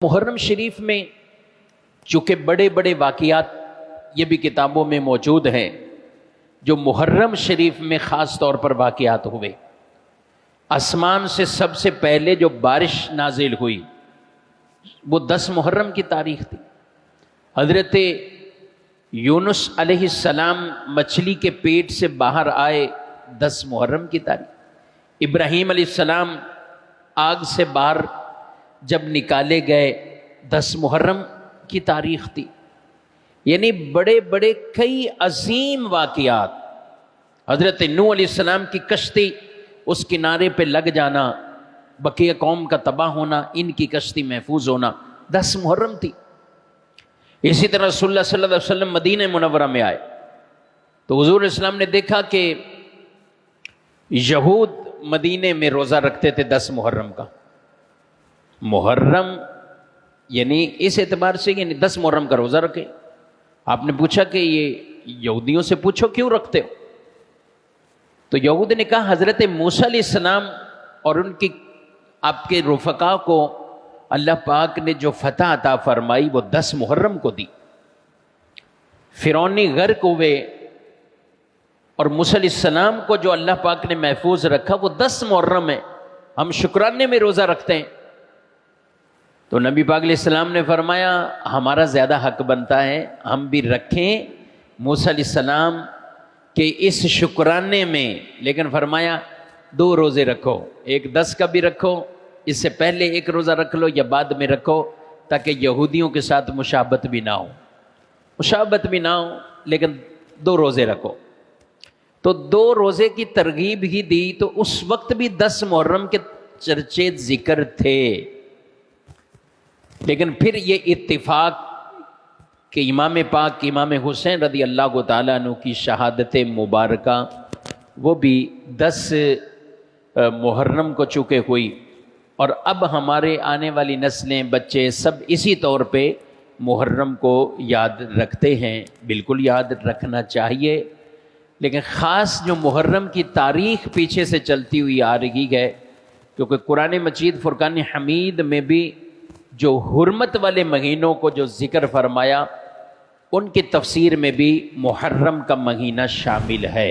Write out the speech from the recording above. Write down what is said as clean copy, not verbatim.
محرم شریف میں چونکہ بڑے بڑے واقعات یہ بھی کتابوں میں موجود ہیں جو محرم شریف میں خاص طور پر واقعات ہوئے۔ آسمان سے سب سے پہلے جو بارش نازل ہوئی وہ 10 محرم کی تاریخ تھی۔ حضرت یونس علیہ السلام مچھلی کے پیٹ سے باہر آئے 10 محرم کی تاریخ۔ ابراہیم علیہ السلام آگ سے باہر جب نکالے گئے 10 محرم کی تاریخ تھی۔ یعنی بڑے بڑے کئی عظیم واقعات، حضرت نوح علیہ السلام کی کشتی اس کنارے پہ لگ جانا، بقیہ قوم کا تباہ ہونا، ان کی کشتی محفوظ ہونا 10 محرم تھی۔ اسی طرح رسول اللہ صلی اللہ علیہ وسلم مدینہ منورہ میں آئے تو حضور علیہ السلام نے دیکھا کہ یہود مدینے میں روزہ رکھتے تھے 10 محرم کا۔ محرم یعنی اس اعتبار سے یعنی 10 محرم کا روزہ رکھے۔ آپ نے پوچھا کہ یہ یہودیوں سے پوچھو کیوں رکھتے ہو؟ تو یہود نے کہا حضرت موسیٰ علیہ السلام اور ان کی آپ کے رفقا کو اللہ پاک نے جو فتح عطا فرمائی وہ 10 محرم کو دی۔ فرعونی غرق ہوئے اور موسیٰ علیہ السلام کو جو اللہ پاک نے محفوظ رکھا وہ 10 محرم ہے، ہم شکرانے میں روزہ رکھتے ہیں۔ تو نبی پاک علیہ السلام نے فرمایا ہمارا زیادہ حق بنتا ہے ہم بھی رکھیں موسیٰ علیہ السلام کے اس شکرانے میں، لیکن فرمایا 2 روزے رکھو، ایک 10 کا بھی رکھو، اس سے پہلے ایک روزہ رکھ لو یا بعد میں رکھو تاکہ یہودیوں کے ساتھ مشابہت بھی نہ ہو، لیکن 2 روزے رکھو۔ تو 2 روزے کی ترغیب ہی دی، تو اس وقت بھی 10 محرم کے چرچے ذکر تھے، لیکن پھر یہ اتفاق کہ امام پاک امام حسین رضی اللہ تعالیٰ عنہ کی شہادت مبارکہ وہ بھی 10 محرم کو چونکہ ہوئی، اور اب ہمارے آنے والی نسلیں بچے سب اسی طور پہ محرم کو یاد رکھتے ہیں۔ بالکل یاد رکھنا چاہیے، لیکن خاص جو محرم کی تاریخ پیچھے سے چلتی ہوئی آ رہی ہے، کیونکہ قرآن مجید فرقان حمید میں بھی جو حرمت والے مہینوں کو جو ذکر فرمایا ان کی تفسیر میں بھی محرم کا مہینہ شامل ہے۔